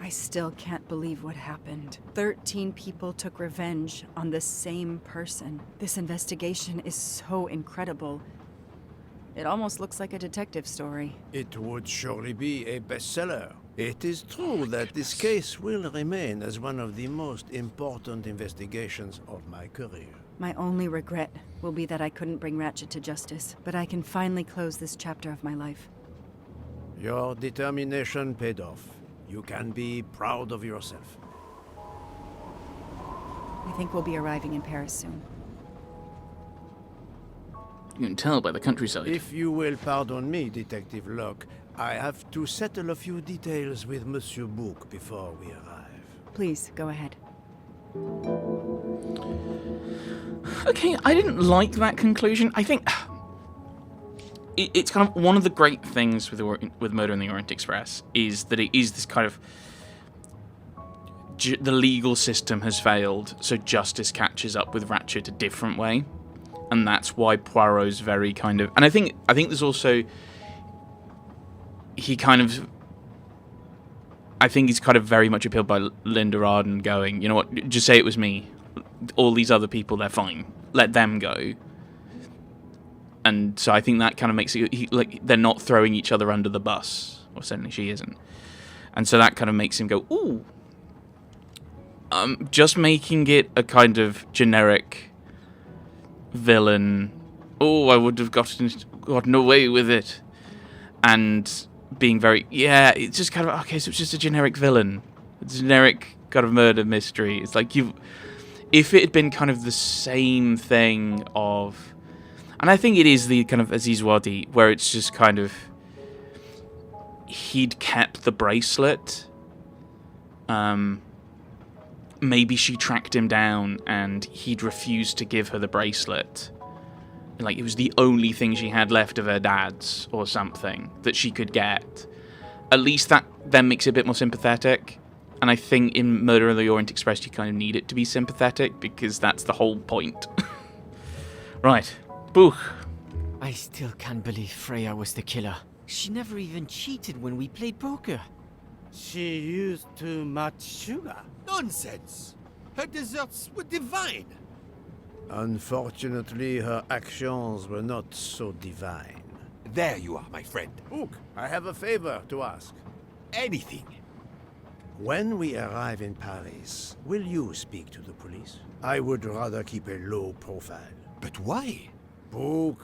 I still can't believe what happened. 13 people took revenge on the same person. This investigation is so incredible. It almost looks like a detective story. It would surely be a bestseller. It is true that this case will remain as one of the most important investigations of my career. My only regret will be that I couldn't bring Ratchet to justice, but I can finally close this chapter of my life. Your determination paid off. You can be proud of yourself. I think we'll be arriving in Paris soon. You can tell by the countryside. If you will pardon me, Detective Locke, I have to settle a few details with Monsieur Bouc before we arrive. Please, go ahead. Okay, I didn't like that conclusion. I think it's kind of one of the great things with Murder in the Orient Express is that it is this kind of the legal system has failed, so justice catches up with Ratchet a different way, and that's why Poirot's very kind of. And I think there's also he kind of. I think he's kind of very much appealed by Linda Arden going, you know what, just say it was me. All these other people, they're fine. Let them go. And so I think that kind of makes it like they're not throwing each other under the bus, or certainly she isn't. And so that kind of makes him go, ooh. Just making it a kind of generic villain. Oh, I would have gotten away with it, and being very it's just kind of okay. So it's just a generic villain, a generic kind of murder mystery. It's like if it had been kind of the same thing of. And I think it is the kind of Aziz Wadi, where it's just kind of he'd kept the bracelet. Maybe she tracked him down and he'd refused to give her the bracelet. Like it was the only thing she had left of her dad's or something that she could get. At least that then makes it a bit more sympathetic. And I think in Murder of the Orient Express you kind of need it to be sympathetic because that's the whole point. Right. Bouc. I still can't believe Freya was the killer. She never even cheated when we played poker. She used too much sugar. Nonsense! Her desserts were divine. Unfortunately, her actions were not so divine. There you are, my friend. Bouc, I have a favor to ask. Anything. When we arrive in Paris, will you speak to the police? I would rather keep a low profile. But why? Bouc,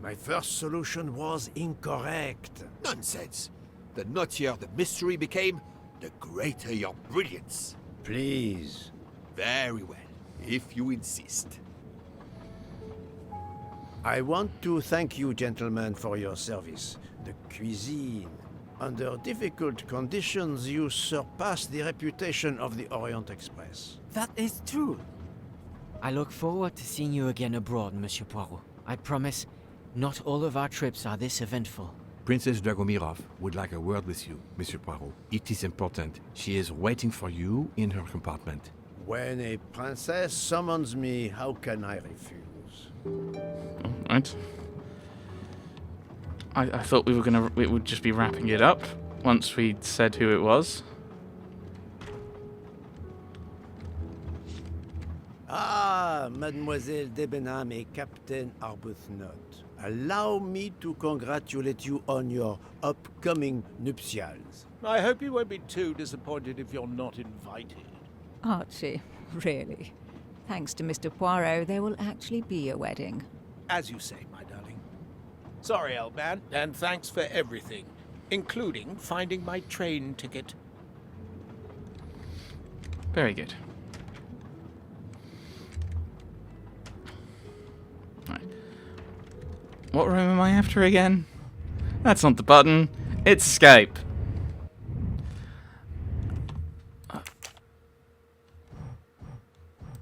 my first solution was incorrect. Nonsense. The nuttier the mystery became, the greater your brilliance. Please. Very well, if you insist. I want to thank you, gentlemen, for your service. The cuisine. Under difficult conditions, you surpass the reputation of the Orient Express. That is true. I look forward to seeing you again abroad, Monsieur Poirot. I promise, not all of our trips are this eventful. Princess Dragomirov would like a word with you, Monsieur Poirot. It is important. She is waiting for you in her compartment. When a princess summons me, how can I refuse? Right. I thought we would just be wrapping it up once we'd said who it was. Ah, Mademoiselle Debenham et Captain Arbuthnot. Allow me to congratulate you on your upcoming nuptials. I hope you won't be too disappointed if you're not invited. Archie, really? Thanks to Mr. Poirot, there will actually be a wedding. As you say, my darling. Sorry, old man, and thanks for everything, including finding my train ticket. Very good. Right. What room am I after again? That's not the button. It's escape.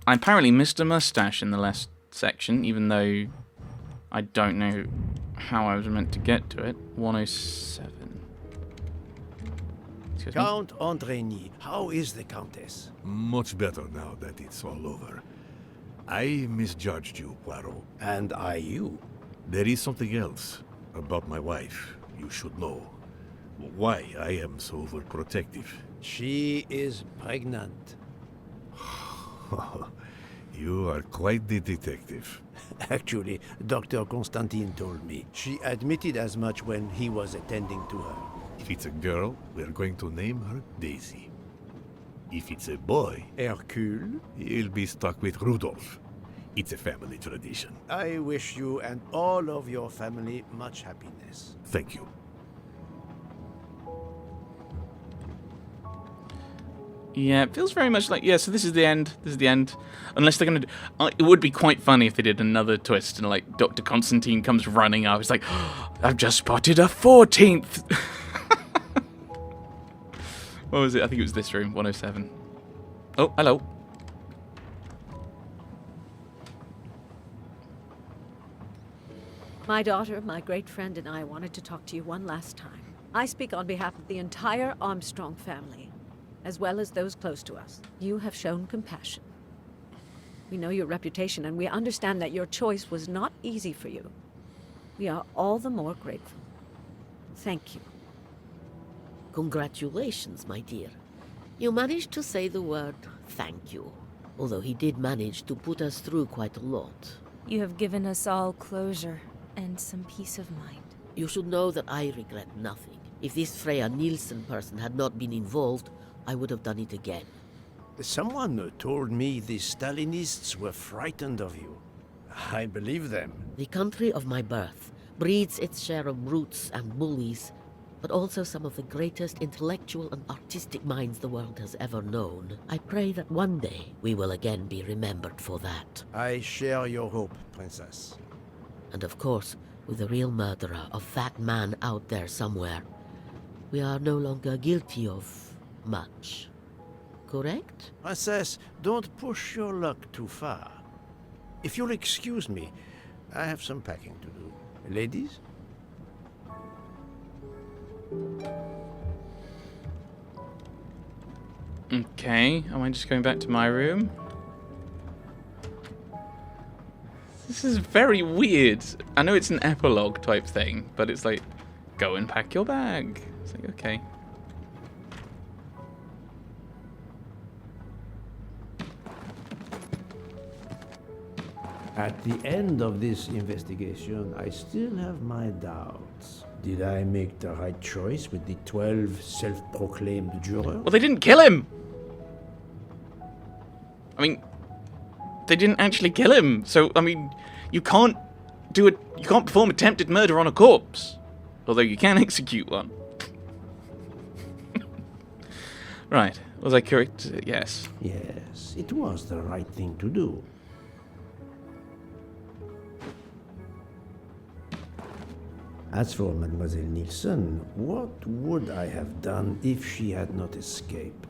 I apparently missed a mustache in the last section, even though I don't know how I was meant to get to it. 107. Excuse me. Count Andrigny, how is the Countess? Much better now that it's all over. I misjudged you, Poirot. And I you. There is something else about my wife you should know. Why I am so overprotective? She is pregnant. You are quite the detective. Actually, Dr. Constantine told me. She admitted as much when he was attending to her. If it's a girl, we're going to name her Daisy. If it's a boy, Hercule, he'll be stuck with Rudolph. It's a family tradition. I wish you and all of your family much happiness. Thank you. Yeah, it feels very much like, yeah, so this is the end. This is the end. Unless they're going to... it would be quite funny if they did another twist and, like, Dr. Constantine comes running up. He's like, oh, I've just spotted a 14th. What was it? I think it was this room, 107. Oh, hello. My daughter, my great friend, and I wanted to talk to you one last time. I speak on behalf of the entire Armstrong family, as well as those close to us. You have shown compassion. We know your reputation, and we understand that your choice was not easy for you. We are all the more grateful. Thank you. Congratulations, my dear. You managed to say the word thank you, although he did manage to put us through quite a lot. You have given us all closure and some peace of mind. You should know that I regret nothing. If this Freya Nielsen person had not been involved, I would have done it again. Someone told me the Stalinists were frightened of you. I believe them. The country of my birth breeds its share of brutes and bullies, but also some of the greatest intellectual and artistic minds the world has ever known. I pray that one day we will again be remembered for that. I share your hope, Princess. And of course, with the real murderer of that man out there somewhere, we are no longer guilty of much. Correct? Princess, don't push your luck too far. If you'll excuse me, I have some packing to do. Ladies? Okay, am I just going back to my room? This is very weird. I know it's an epilogue type thing, but it's like, go and pack your bag. It's like, okay. At the end of this investigation, I still have my doubts. Did I make the right choice with the 12 self-proclaimed jurors? Well, they didn't kill him! I mean, they didn't actually kill him, so, I mean, you can't perform attempted murder on a corpse. Although you can execute one. Right, was I correct? Yes. Yes, it was the right thing to do. As for Mademoiselle Nielsen, what would I have done if she had not escaped?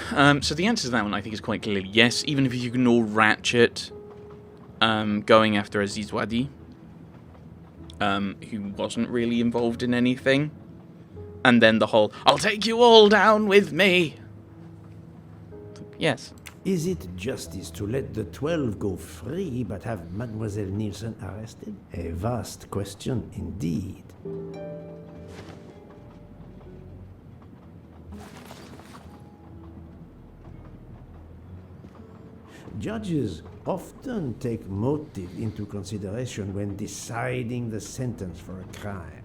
So the answer to that one, I think, is quite clearly yes, even if you ignore Ratchet going after Aziz Wadi, who wasn't really involved in anything. And then the whole, I'll take you all down with me. Yes. Is it justice to let the 12 go free but have Mademoiselle Nielsen arrested? A vast question indeed. Judges often take motive into consideration when deciding the sentence for a crime.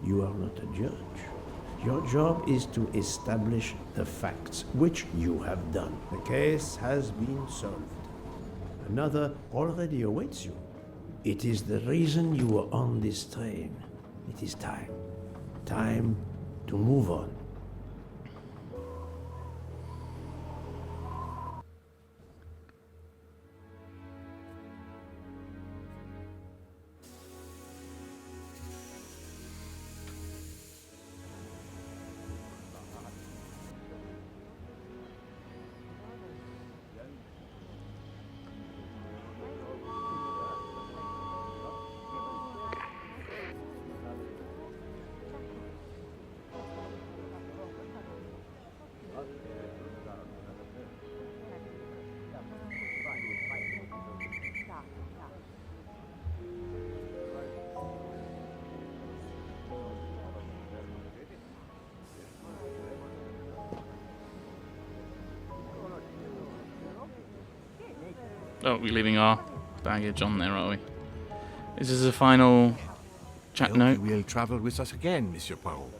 You are not a judge. Your job is to establish the facts, which you have done. The case has been solved. Another already awaits you. It is the reason you were on this train. It is time. Time to move on. Oh, we're leaving our baggage on there, are we? Is this a final chat I note? hope you will travel with us again, Monsieur Poirot.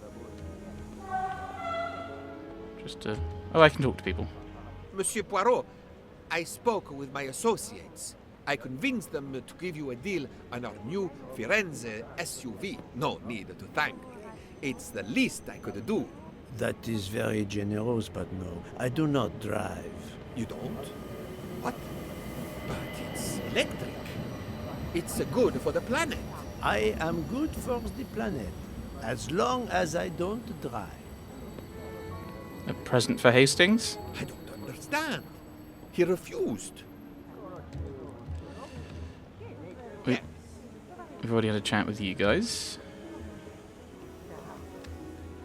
Just to... Oh, I can talk to people. Monsieur Poirot, I spoke with my associates. I convinced them to give you a deal on our new Firenze SUV. No need to thank me. It's the least I could do. That is very generous, but no, I do not drive. You don't? What? But it's electric. It's good for the planet. I am good for the planet, as long as I don't drive. A present for Hastings? I don't understand. He refused. We've already had a chat with you guys.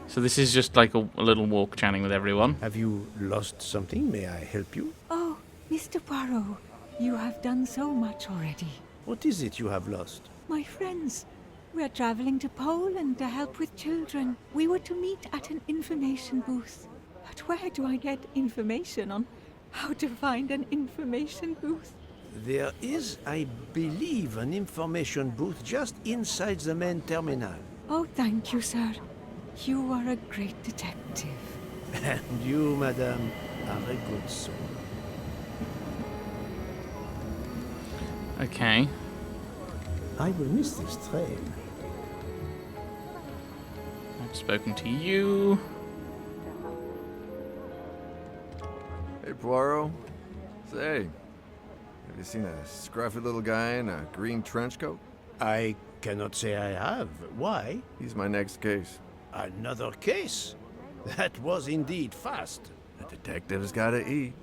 So this is just like a little walk chatting with everyone. Have you lost something? May I help you? Oh, Mr. Poirot, you have done so much already. What is it you have lost? My friends, we're traveling to Poland to help with children. We were to meet at an information booth. But where do I get information on how to find an information booth? There is, I believe, an information booth just inside the main terminal. Oh, thank you, sir. You are a great detective. And you, madame, are a good soul. Okay. I will miss this train. I've spoken to you. Hey, Poirot. Say, have you seen a scruffy little guy in a green trench coat? I cannot say I have. Why? He's my next case. Another case? That was indeed fast. The detective's gotta eat.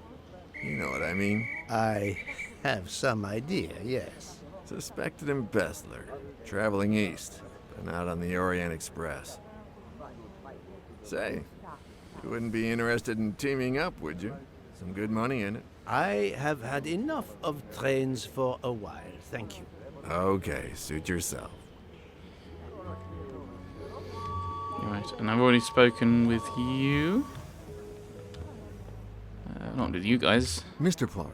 You know what I mean. I have some idea, yes. Suspected embezzler, traveling east, but not on the Orient Express. Say, you wouldn't be interested in teaming up, would you? Some good money in it. I have had enough of trains for a while, thank you. Okay, suit yourself. Right, and I've already spoken with you. Not with you guys. Mr. Poirot,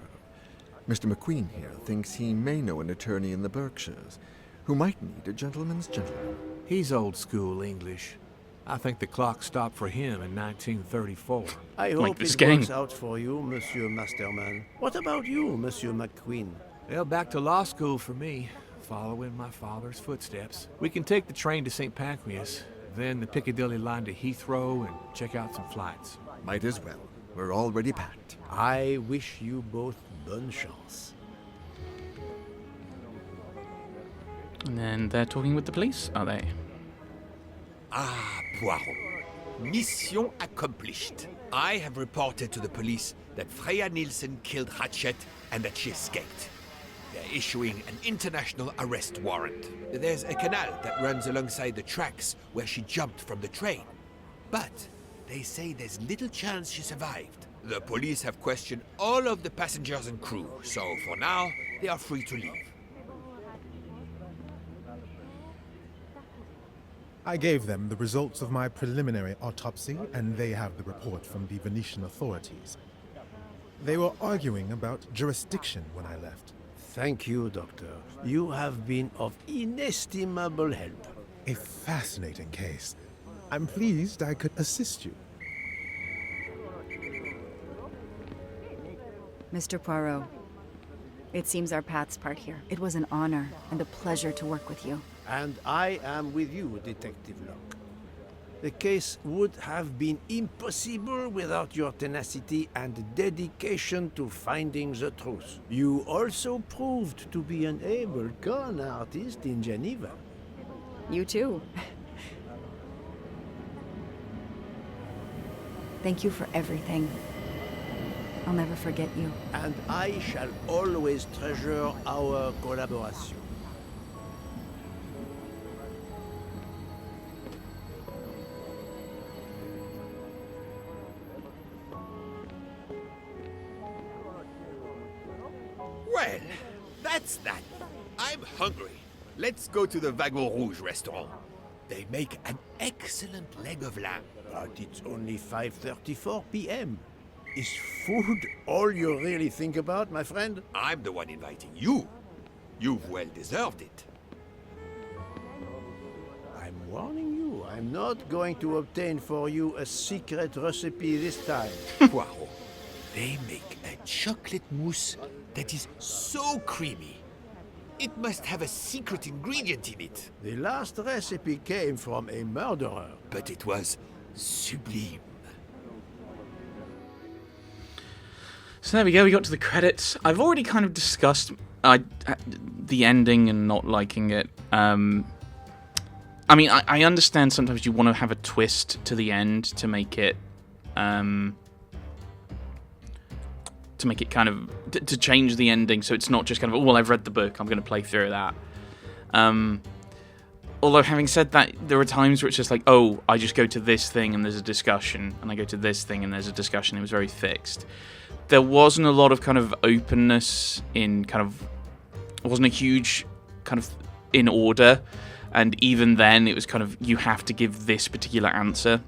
Mr. McQueen here thinks he may know an attorney in the Berkshires who might need a gentleman's gentleman. He's old school English. I think the clock stopped for him in 1934. I Like hope this it game. works out for you, Monsieur Masterman. What about you, Monsieur McQueen? Well, back to law school for me, following my father's footsteps. We can take the train to St. Pancras, then the Piccadilly line to Heathrow and check out some flights. Might as well. We're already packed. I wish you both bonne chance. And then they're talking with the police, are they? Ah, Poirot. Mission accomplished. I have reported to the police that Freya Nielsen killed Hatchet and that she escaped. They're issuing an international arrest warrant. There's a canal that runs alongside the tracks where she jumped from the train. But they say there's little chance she survived. The police have questioned all of the passengers and crew, so for now, they are free to leave. I gave them the results of my preliminary autopsy, and they have the report from the Venetian authorities. They were arguing about jurisdiction when I left. Thank you, Doctor. You have been of inestimable help. A fascinating case. I'm pleased I could assist you. Mr. Poirot, it seems our paths part here. It was an honor and a pleasure to work with you. And I am with you, Detective Locke. The case would have been impossible without your tenacity and dedication to finding the truth. You also proved to be an able con artist in Geneva. You too. Thank you for everything. I'll never forget you. And I shall always treasure our collaboration. Well, that's that. I'm hungry. Let's go to the Wagon Rouge restaurant. They make an excellent leg of lamb. But it's only 5:34 p.m. Is food all you really think about, my friend? I'm the one inviting you. You've well deserved it. I'm warning you, I'm not going to obtain for you a secret recipe this time. Poirot, they make a chocolate mousse that is so creamy. It must have a secret ingredient in it. The last recipe came from a murderer. But it was sublime. So there we go, we got to the credits. I've already kind of discussed the ending and not liking it. I mean, I understand sometimes you want to have a twist to the end to make it kind of to change the ending, so it's not just kind of, oh, well, I've read the book, I'm going to play through that. Although having said that, there are times where it's just like, oh, I just go to this thing and there's a discussion, and I go to this thing and there's a discussion. It was very fixed. There wasn't a lot of kind of openness in kind of, it wasn't a huge kind of in order, and even then it was kind of, you have to give this particular answer,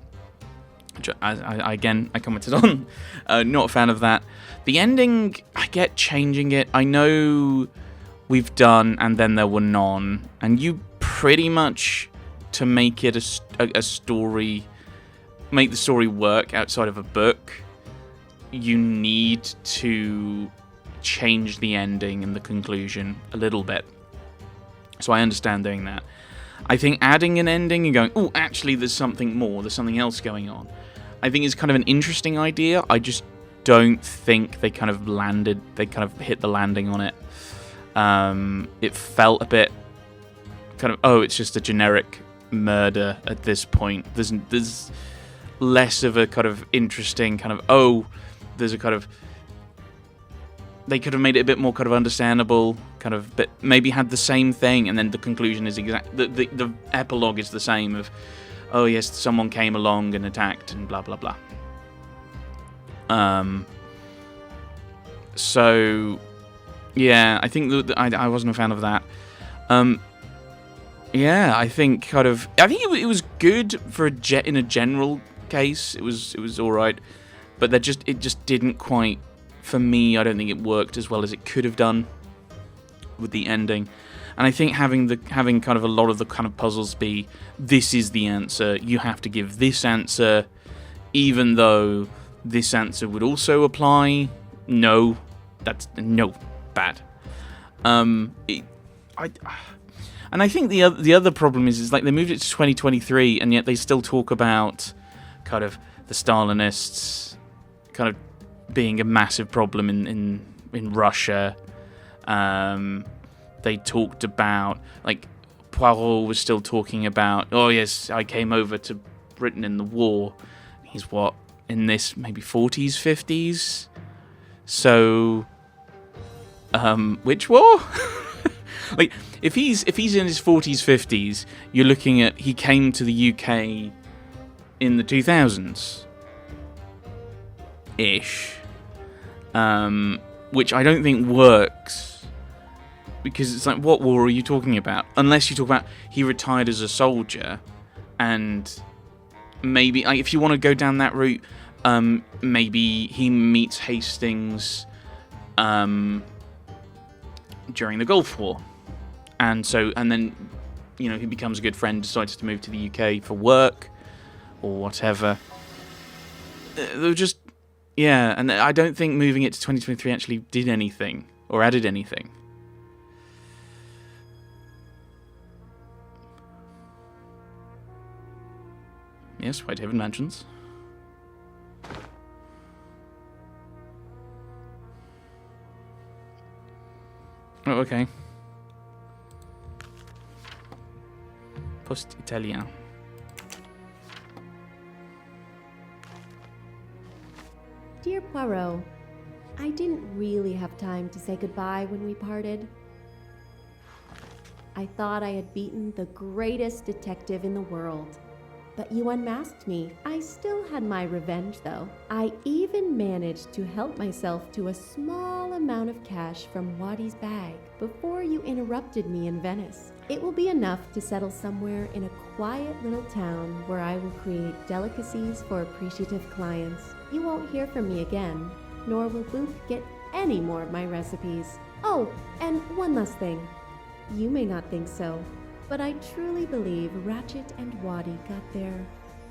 which I commented on. Not a fan of that. The ending, I get changing it. I know we've done And Then There Were None, and you pretty much, to make it a story, make the story work outside of a book, you need to change the ending and the conclusion a little bit. So I understand doing that. I think adding an ending and going, oh, actually there's something more, there's something else going on, I think is kind of an interesting idea. I just don't think they kind of hit the landing on it. It felt a bit kind of, oh, it's just a generic murder at this point. There's less of a kind of interesting kind of, oh, there's a kind of, they could have made it a bit more kind of understandable, kind of, but maybe had the same thing, and then the conclusion is the epilogue is the same of, oh yes, someone came along and attacked and blah blah blah. So yeah, I think I wasn't a fan of that. Yeah, I think it was good for in a general case. It was all right, but it just didn't quite, for me, I don't think it worked as well as it could have done with the ending. And I think having kind of a lot of the kind of puzzles be, this is the answer, you have to give this answer, even though this answer would also apply. No, that's no, bad. And I think the other problem is like they moved it to 2023, and yet they still talk about kind of the Stalinists kind of being a massive problem in Russia. They talked about, like, Poirot was still talking about, oh yes, I came over to Britain in the war. He's what, in this maybe 40s, 50s? So, which war? Like, if he's in his 40s, 50s, you're looking at, he came to the UK in the 2000s ish, which I don't think works, because it's like, what war are you talking about? Unless you talk about he retired as a soldier, and maybe if you want to go down that route, maybe he meets Hastings during the Gulf War, and then he becomes a good friend, decides to move to the UK for work or whatever. They were just, yeah, and I don't think moving it to 2023 actually did anything or added anything. Yes, Whitehaven Mansions. Oh, okay. Post-Italien. Dear Poirot, I didn't really have time to say goodbye when we parted. I thought I had beaten the greatest detective in the world, but you unmasked me. I still had my revenge, though. I even managed to help myself to a small amount of cash from Waddy's bag before you interrupted me in Venice. It will be enough to settle somewhere in a quiet little town where I will create delicacies for appreciative clients. You won't hear from me again, nor will Booth get any more of my recipes. Oh, and one last thing. You may not think so, but I truly believe Ratchet and Waddy got their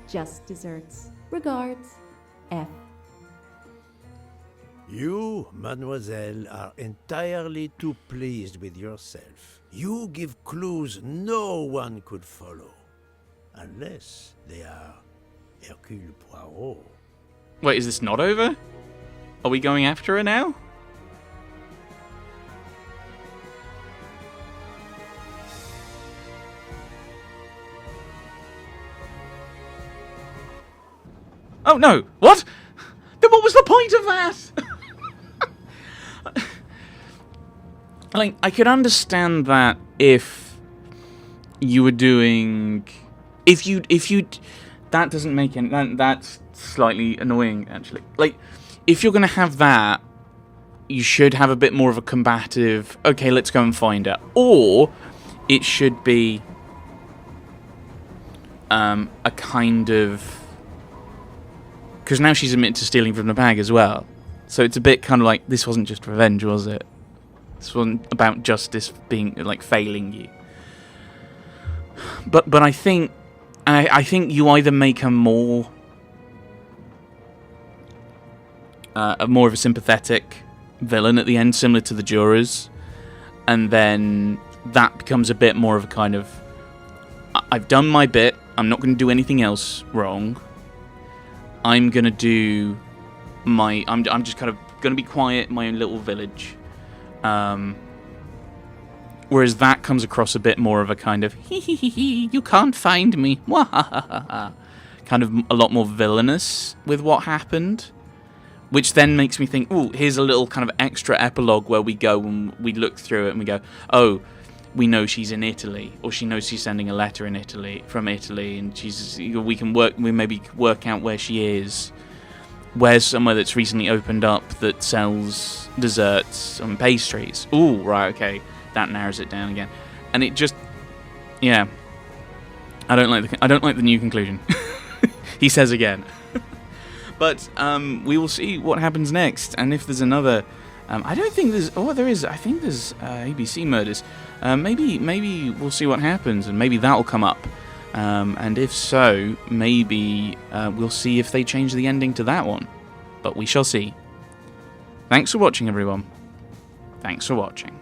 just desserts. Regards, F. You, mademoiselle, are entirely too pleased with yourself. You give clues no one could follow. Unless they are Hercule Poirot. Wait, is this not over? Are we going after her now? Oh no! What? Then what was the point of that? Like, I could understand that if you were doing, if you, that doesn't make any. That's slightly annoying, actually. Like, if you're gonna have that, you should have a bit more of a combative. Okay, let's go and find her, or it should be a kind of, because now she's admitted to stealing from the bag as well. So it's a bit kind of like, this wasn't just revenge, was it? This wasn't about justice being, like, failing you. But I think you either make her more of a sympathetic villain at the end, similar to the jurors, and then that becomes a bit more of a kind of, I've done my bit, I'm not going to do anything else wrong. I'm going to do my, I'm just kind of going to be quiet in my own little village. Whereas that comes across a bit more of a kind of, you can't find me, kind of a lot more villainous with what happened, which then makes me think, oh, here's a little kind of extra epilogue where we go and we look through it and we go, oh, we know she's in Italy, or she knows she's sending a letter from Italy, and we maybe work out where she is. Where's somewhere that's recently opened up that sells desserts and pastries? Ooh, right, okay, that narrows it down again, and it just, yeah, I don't like the new conclusion. He says again, but we will see what happens next, and if there's another, I don't think there's. Oh, there is. I think there's ABC murders. Maybe we'll see what happens, and maybe that'll come up. And if so, maybe we'll see if they change the ending to that one. But we shall see. Thanks for watching, everyone. Thanks for watching.